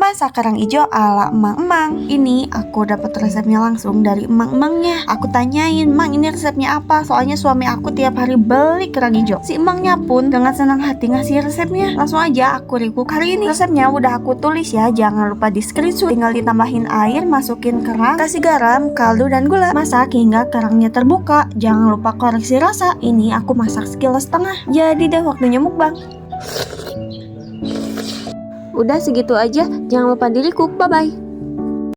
masak kerang ijo ala emang-emang. Ini aku dapat resepnya langsung dari emang-emangnya. Aku tanyain, "Mang, ini resepnya apa? Soalnya suami aku tiap hari beli kerang ijo." Si emangnya pun dengan senang hati ngasih resepnya. Langsung aja aku recook hari ini. Resepnya udah aku tulis ya, jangan lupa di screenshot. Tinggal ditambahin air, masukin kerang, kasih garam, kaldu, dan gula. Masak hingga kerangnya terbuka. Jangan lupa koreksi rasa. Ini aku masak sekilo setengah. Jadi deh waktunya mukbang. Udah segitu aja, jangan lupa di recook, bye-bye.